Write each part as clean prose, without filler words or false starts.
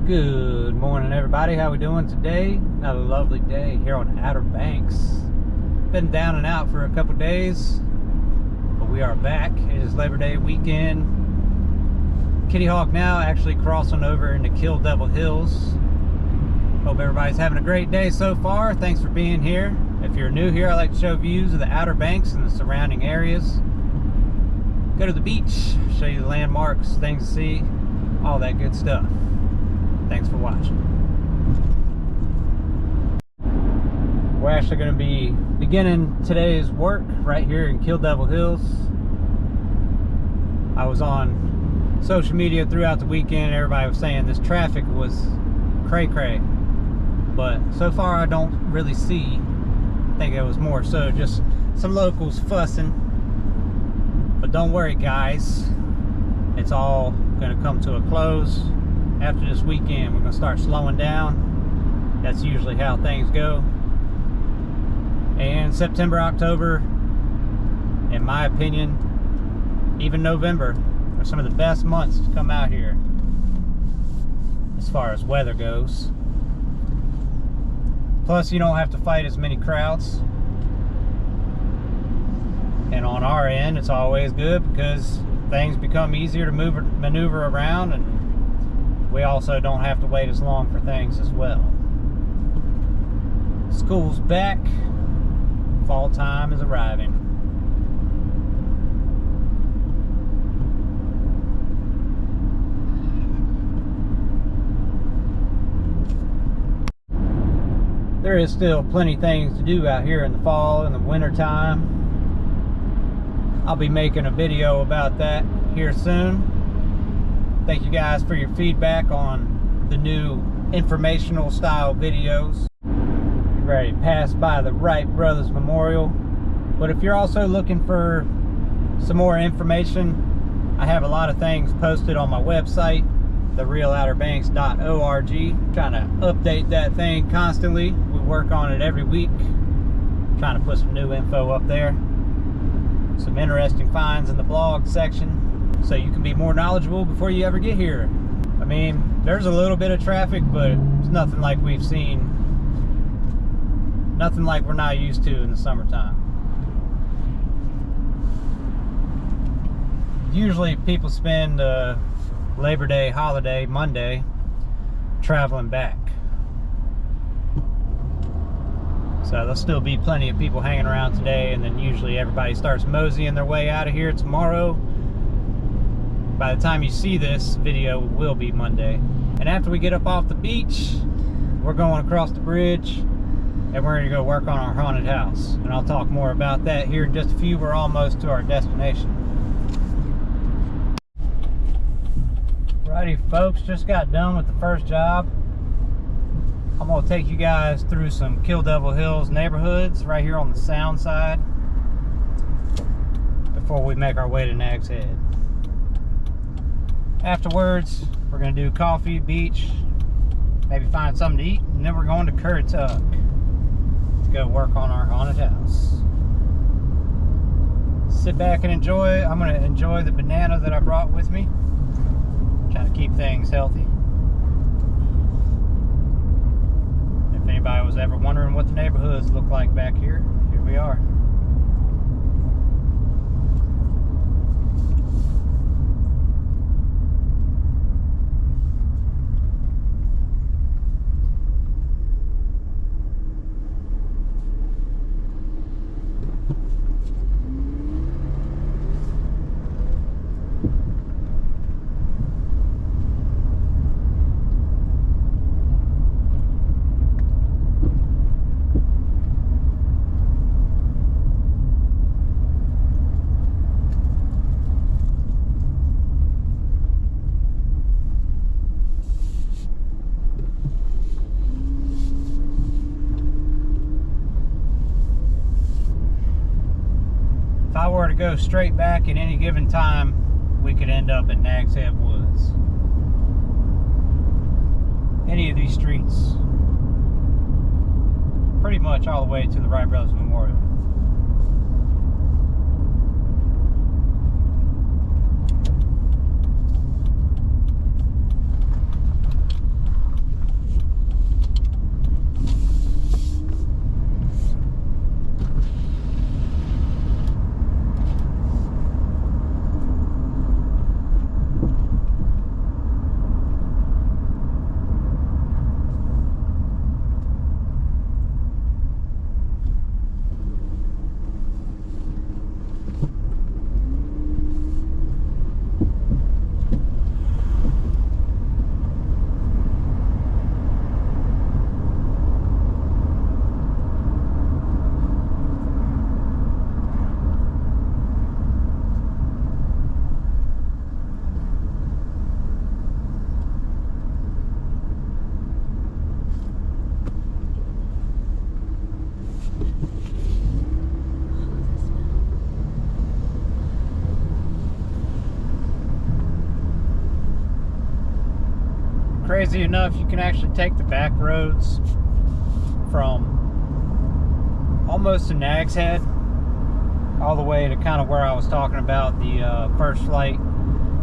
Good morning, everybody. How we doing today? Another lovely day here on Outer Banks. Been down and out for a couple days, but we are back. It is Labor Day weekend. Kitty Hawk now actually crossing over into Kill Devil Hills. Hope everybody's having a great day so far. Thanks for being here. If you're new here, I like to show views of the Outer Banks and the surrounding areas. Go to the beach, show you the landmarks, things to see, all that good stuff. Thanks for watching. We're actually going to be beginning today's work right here in Kill Devil Hills. I was on social media throughout the weekend. Everybody was saying this traffic was cray-cray. But so far I don't really see. I think it was more so just some locals fussing. But don't worry, guys. It's all going to come to a close. After this weekend, we're going to start slowing down. That's usually how things go. And September, October, in my opinion, even November, are some of the best months to come out here as far as weather goes. Plus, you don't have to fight as many crowds. And on our end, it's always good because things become easier to maneuver around, and we also don't have to wait as long for things as well. School's back. Fall time is arriving. There is still plenty of things to do out here in the fall and the winter time. I'll be making a video about that here soon. Thank you guys for your feedback on the new informational style videos. We're ready to pass by the Wright Brothers Memorial. But if you're also looking for some more information, I have a lot of things posted on my website, therealouterbanks.org. Trying to update that thing constantly. We work on it every week. Trying to put some new info up there. Some interesting finds in the blog section, so you can be more knowledgeable before you ever get here. I mean, there's a little bit of traffic, but it's nothing like we've seen, nothing like we're not used to in the summertime. Usually people spend Labor Day holiday, Monday, traveling back. So there'll still be plenty of people hanging around today, and then usually everybody starts moseying their way out of here tomorrow. By the time you see this video, it will be Monday. And after we get up off the beach, we're going across the bridge and we're gonna go work on our haunted house. And I'll talk more about that here in just a few. We're almost to our destination. Righty folks, just got done with the first job. I'm gonna take you guys through some Kill Devil Hills neighborhoods right here on the sound side before we make our way to Nag's Head. Afterwards, we're gonna do coffee, beach, maybe find something to eat, and then we're going to Currituck to go work on our haunted house. Sit back and enjoy. I'm gonna enjoy the banana that I brought with me. Trying to keep things healthy. If anybody was ever wondering what the neighborhoods look like back here, here we are. If I were to go straight back at any given time, we could end up at Nag's Head Woods. Any of these streets, pretty much all the way to the Wright Brothers Memorial. Crazy enough, you can actually take the back roads from almost to Nag's Head all the way to kind of where I was talking about, the First Flight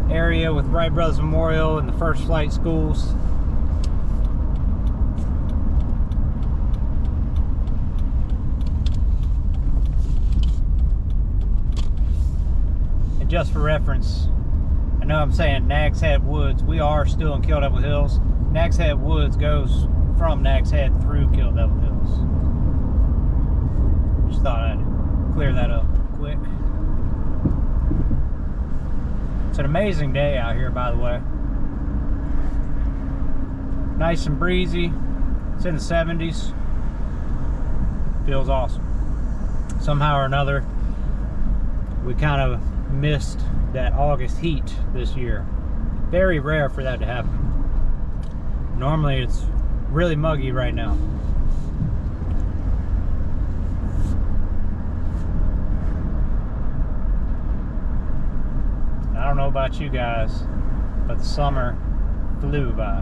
area with Wright Brothers Memorial and the First Flight schools. And just for reference, I know I'm saying Nag's Head Woods. We are still in Kill Devil Hills. Nag's Head Woods goes from Nag's Head through Kill Devil Hills. Just thought I'd clear that up quick. It's an amazing day out here, by the way. Nice and breezy. It's in the 70s. Feels awesome. Somehow or another, we kind of missed that August heat this year. Very rare for that to happen. Normally it's really muggy right now. I don't know about you guys, but the summer flew by.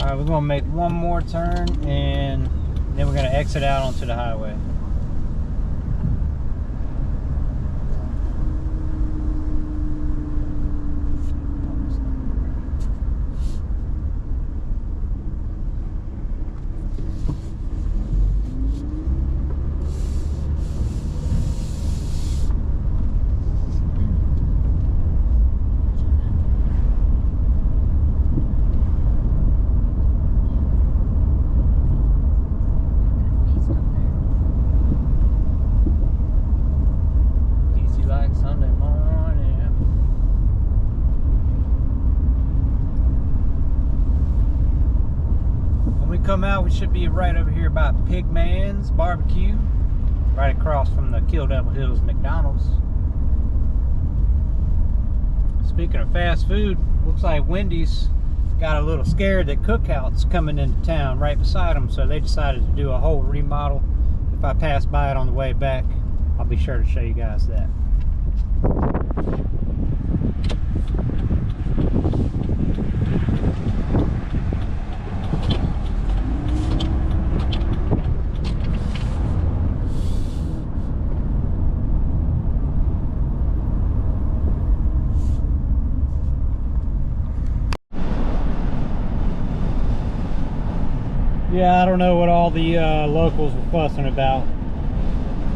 Alright, we're going to make one more turn and then we're going to exit out onto the highway. Come out, we should be right over here by Pigman's Barbecue, right across from the Kill Devil Hills McDonald's. Speaking of fast food, looks like Wendy's got a little scared that Cookout's coming into town right beside them, so they decided to do a whole remodel. If I pass by it on the way back, I'll be sure to show you guys that. Yeah, I don't know what all the locals were fussing about.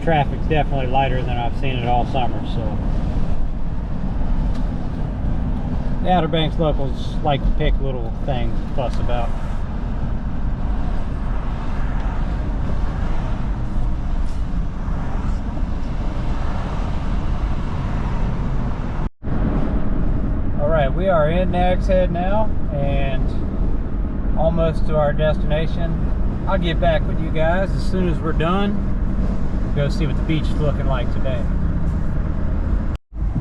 Traffic's definitely lighter than I've seen it all summer, so. The Outer Banks locals like to pick little things to fuss about. Alright, we are in Nag's Head now, and almost to our destination. I'll get back with you guys as soon as we're done. Go see what the beach is looking like today.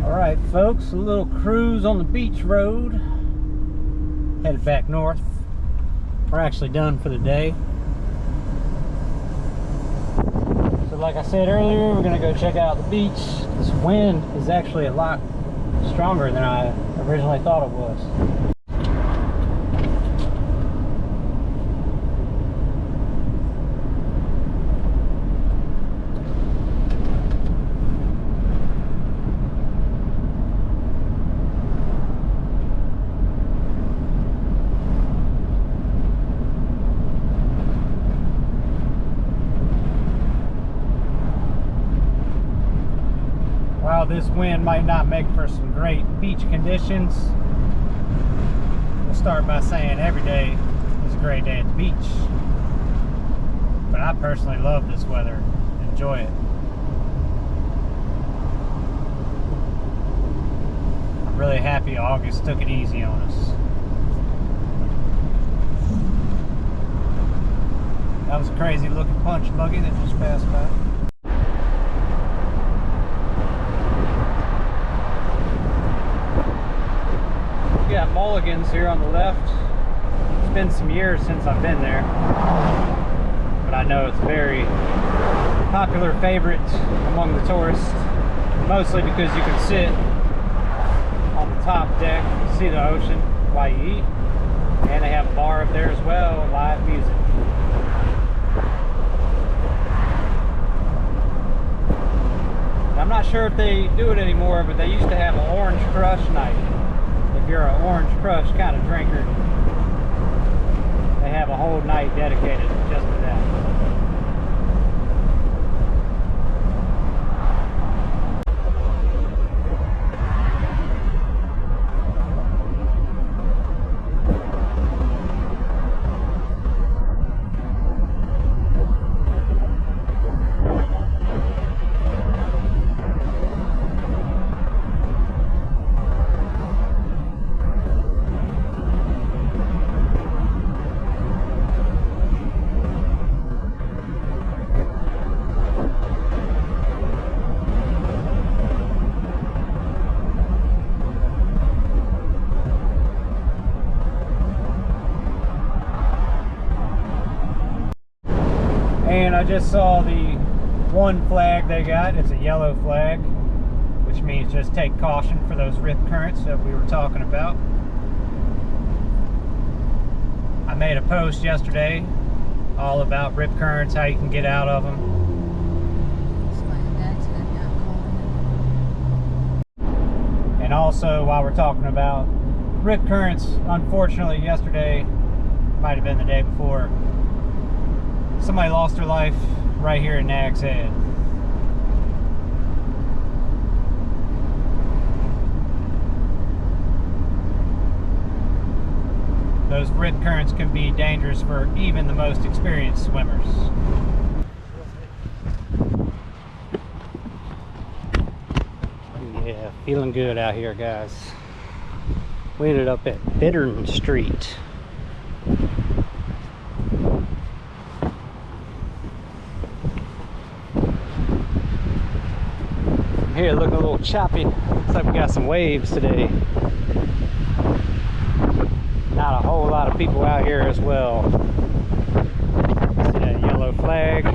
Alright folks, a little cruise on the beach road. Headed back north. We're actually done for the day. So like I said earlier, we're gonna go check out the beach. This wind is actually a lot stronger than I originally thought it was. While this wind might not make for some great beach conditions, we'll start by saying every day is a great day at the beach. But I personally love this weather and enjoy it. I'm really happy August took it easy on us. That was a crazy looking punch buggy that just passed by. We got Mulligan's here on the left. It's been some years since I've been there, but I know it's very popular favorite among the tourists, mostly because you can sit on the top deck, see the ocean while you eat, and they have a bar up there as well, and live music. I'm not sure if they do it anymore, but they used to have an Orange Crush night. If you're an Orange Crush kind of drinker, they have a whole night dedicated just to that. And I just saw the one flag they got. It's a yellow flag, which means just take caution for those rip currents that we were talking about. I made a post yesterday all about rip currents, how you can get out of them. And also, while we're talking about rip currents, unfortunately yesterday, might have been the day before, somebody lost their life right here in Nag's Head. Those rip currents can be dangerous for even the most experienced swimmers. Yeah, feeling good out here, guys. We ended up at Bittern Street. Here, looking a little choppy. Looks like we got some waves today. Not a whole lot of people out here as well. See that yellow flag?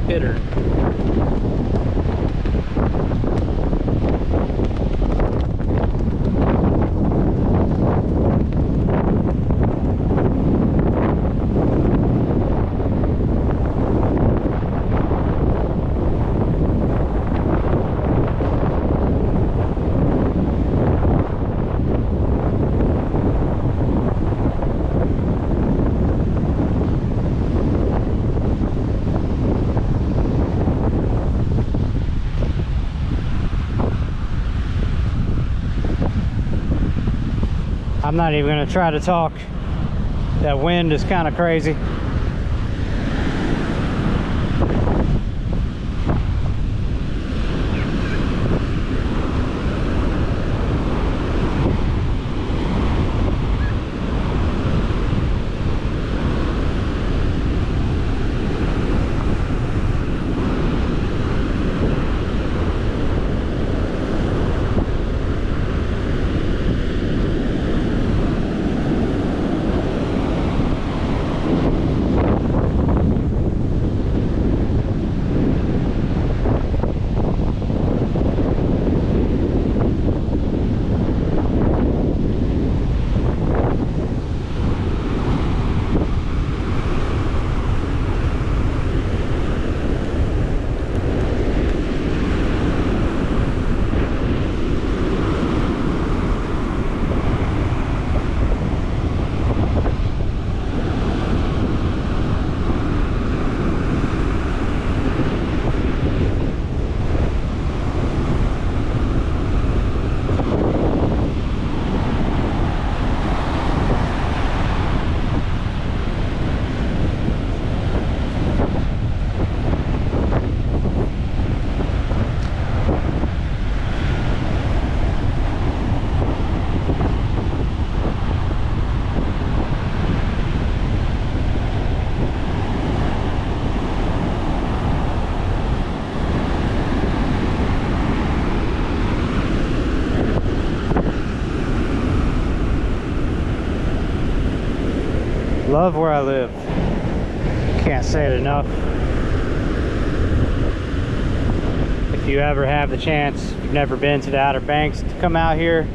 Bitter. I'm not even going to try to talk. That wind is kind of crazy. Love where I live. Can't say it enough. If you ever have the chance, if you've never been to the Outer Banks, to come out here,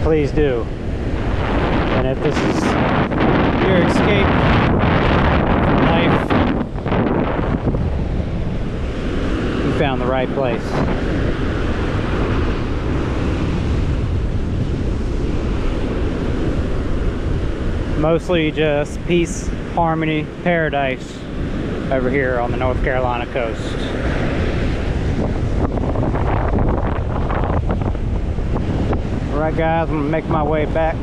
please do. And if this is your escape from life, you found the right place. Mostly just peace, harmony, paradise over here on the North Carolina coast. Alright guys, I'm gonna make my way back.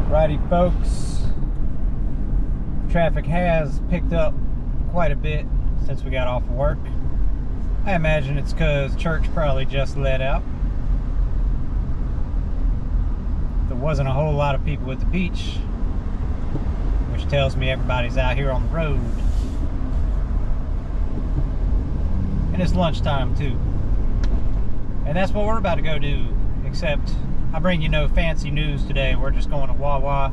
Righty folks, traffic has picked up quite a bit since we got off of work. I imagine it's because church probably just let out. There wasn't a whole lot of people at the beach, which tells me everybody's out here on the road. And it's lunchtime too. And that's what we're about to go do, except I bring you no fancy news today. We're just going to Wawa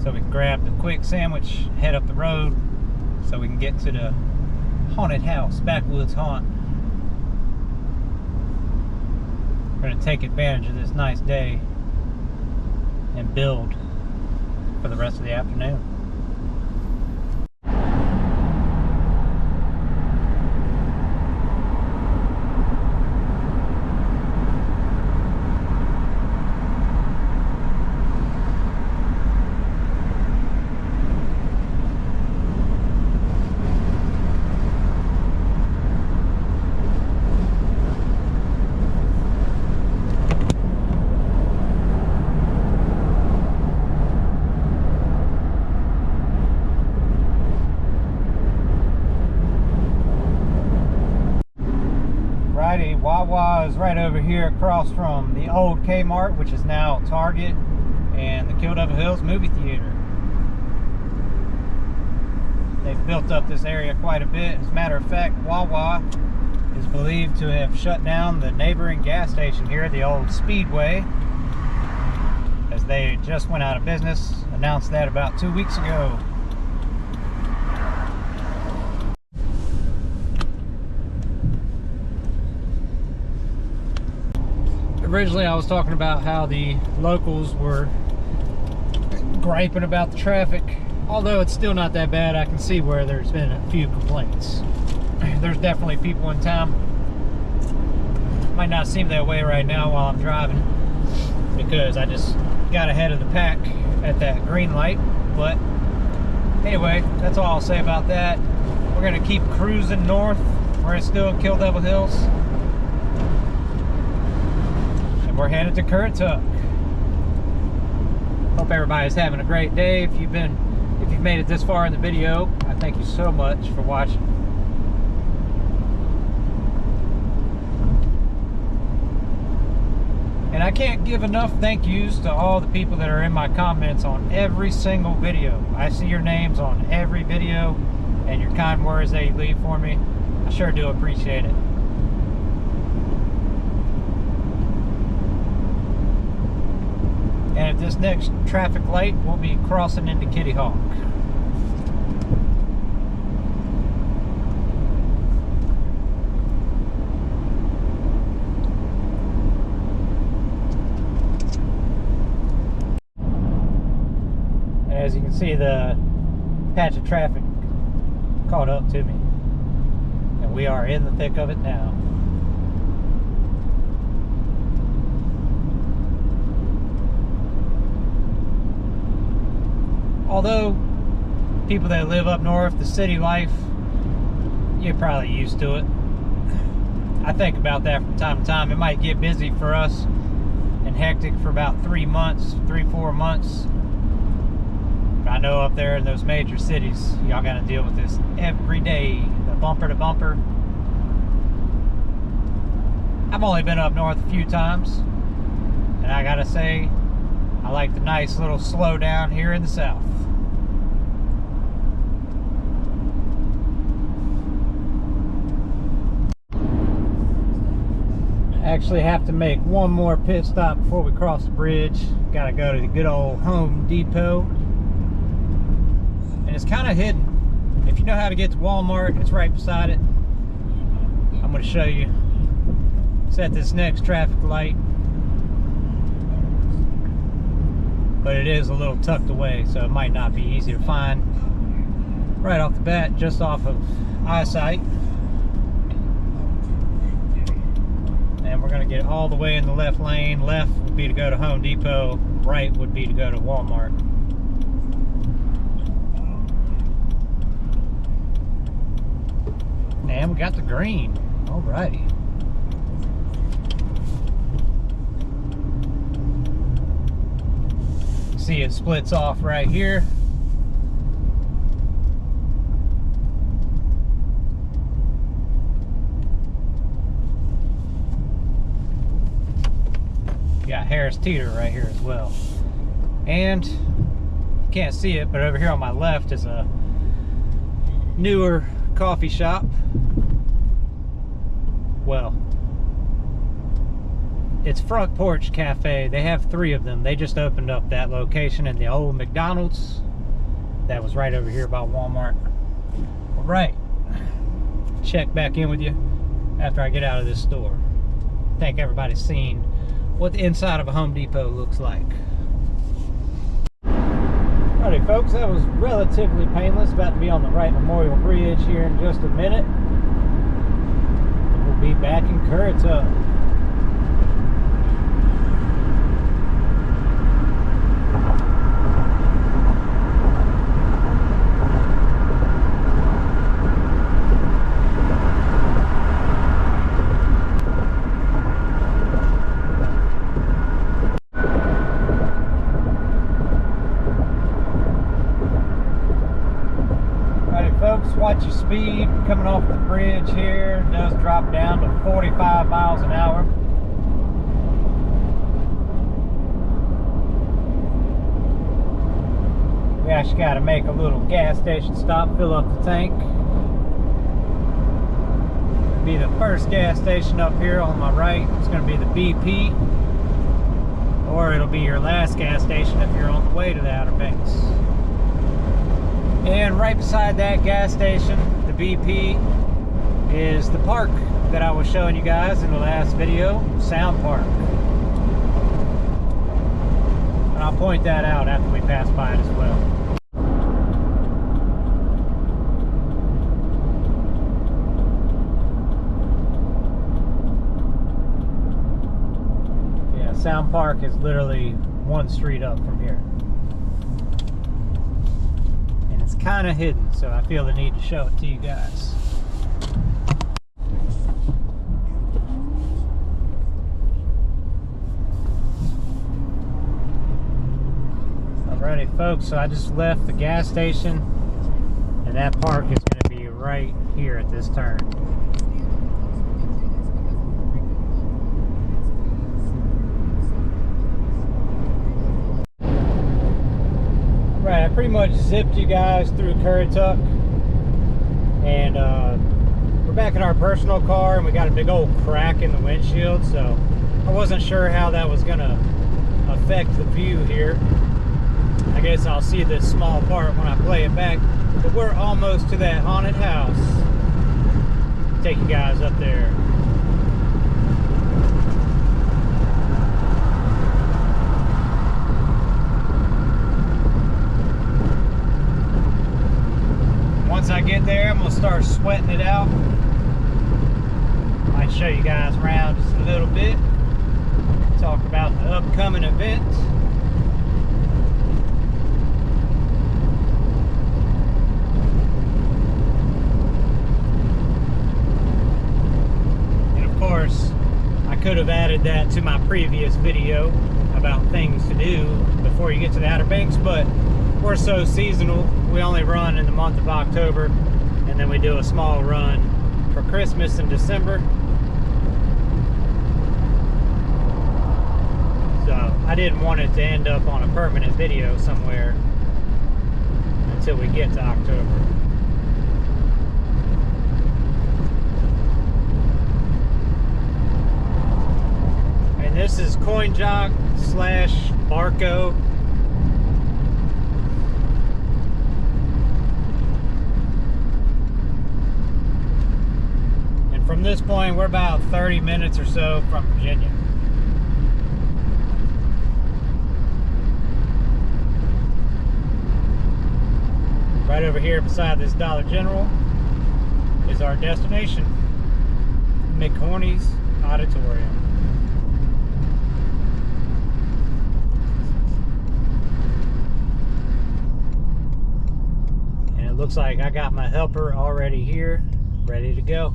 so we can grab the quick sandwich, head up the road so we can get to the haunted house, backwoods haunt. We're going to take advantage of this nice day and build for the rest of the afternoon. Wawa is right over here across from the old Kmart, which is now Target, and the Kill Devil Hills movie theater. They've built up this area quite a bit. As a matter of fact, Wawa is believed to have shut down the neighboring gas station here, the old Speedway, as they just went out of business. Announced that about 2 weeks ago. Originally I was talking about how the locals were griping about the traffic. Although it's still not that bad, I can see where there's been a few complaints. There's definitely people in town. Might not seem that way right now while I'm driving, because I just got ahead of the pack at that green light. But anyway, that's all I'll say about that. We're gonna keep cruising north. We're still in Kill Devil Hills, and we're headed to Currituck. Hope everybody's having a great day. If you've made it this far in the video, I thank you so much for watching. And I can't give enough thank yous to all the people that are in my comments on every single video. I see your names on every video and your kind words that you leave for me. I sure do appreciate it. And at this next traffic light, we'll be crossing into Kitty Hawk. And as you can see, the patch of traffic caught up to me. And we are in the thick of it now. Although people that live up north, the city life, you're probably used to it. I think about that from time to time. It might get busy for us and hectic for about 3 months, 3-4 months. But I know up there in those major cities, y'all gotta deal with this every day, the bumper to bumper. I've only been up north a few times, and I gotta say, I like the nice little slow down here in the south. Actually have to make one more pit stop before we cross the bridge. Gotta go to the good old Home Depot. And it's kind of hidden. If you know how to get to Walmart, it's right beside it. I'm gonna show you. It's at this next traffic light. But it is a little tucked away, so it might not be easy to find right off the bat, just off of eyesight. And we're going to get all the way in the left lane. Left would be to go to Home Depot, right would be to go to Walmart. And we got the green. Alrighty. See, it splits off right here. Got Harris Teeter right here as well. And you can't see it, but over here on my left is a newer coffee shop. Well, it's Front Porch Cafe. They have 3 of them. They just opened up that location in the old McDonald's that was right over here by Walmart. All right, check back in with you after I get out of this store. I think everybody's seen what the inside of a Home Depot looks like. Alrighty folks, that was relatively painless. About to be on the Wright Memorial Bridge here in just a minute. We'll be back in Currituck. Watch your speed coming off the bridge here. It does drop down to 45 miles an hour. We actually got to make a little gas station stop, fill up the tank. It'll be the first gas station up here on my right. It's going to be the BP, or it'll be your last gas station if you're on the way to the Outer Banks. And right beside that gas station, the BP, is the park that I was showing you guys in the last video, Sound Park. And I'll point that out after we pass by it as well. Yeah, Sound Park is literally one street up from here. kind of hidden, so I feel the need to show it to you guys. Alrighty folks, so I just left the gas station, and that park is going to be right here at this turn. Right, I pretty much zipped you guys through Currituck, and we're back in our personal car, and we got a big old crack in the windshield, so I wasn't sure how that was going to affect the view here. I guess I'll see this small part when I play it back, but we're almost to that haunted house. Take you guys up there. Once I get there, I'm gonna start sweating it out. Might show you guys around just a little bit. Talk about the upcoming event. I could have added that to my previous video about things to do before you get to the Outer Banks, but we're so seasonal. We only run in the month of October, and then we do a small run for Christmas in December. So I didn't want it to end up on a permanent video somewhere until we get to October. This is Currituck / Barco. And from this point, we're about 30 minutes or so from Virginia. Right over here beside this Dollar General is our destination, McCorney's Auditorium. Looks like I got my helper already here, ready to go.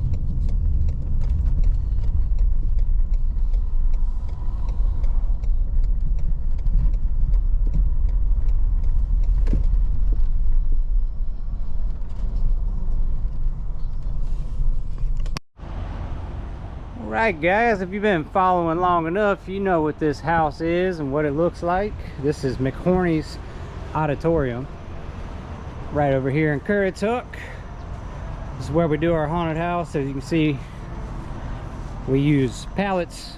Alright guys, if you've been following long enough, you know what this house is and what it looks like. This is McCorney's Auditorium. Right over here in Currituck. This is where we do our haunted house. As you can see, we use pallets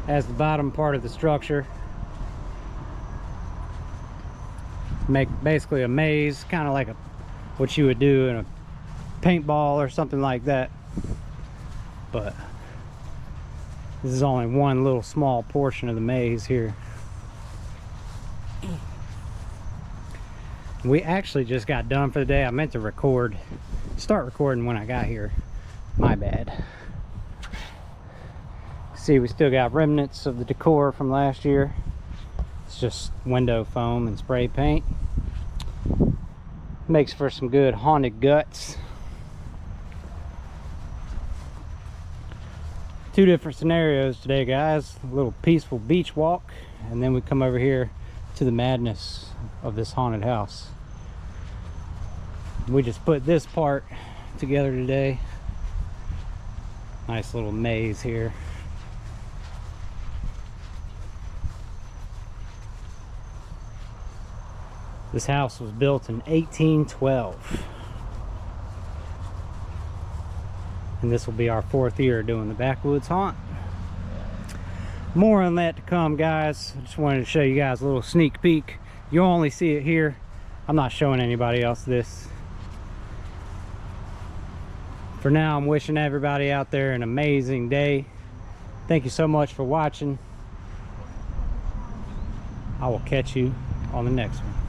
as the bottom part of the structure. Make basically a maze, kind of like what you would do in a paintball or something like that. But this is only one little small portion of the maze here. We actually just got done for the day. I meant to start recording when I got here. My bad. See, we still got remnants of the decor from last year. It's just window foam and spray paint. Makes for some good haunted guts. Two different scenarios today, guys. A little peaceful beach walk, and then we come over here to the madness of this haunted house. We just put this part together today. Nice little maze here. This house was built in 1812. And this will be our 4th year doing the Backwoods Haunt. More on that to come, guys. I just wanted to show you guys a little sneak peek. You'll only see it here. I'm not showing anybody else this. For now, I'm wishing everybody out there an amazing day. Thank you so much for watching. I will catch you on the next one.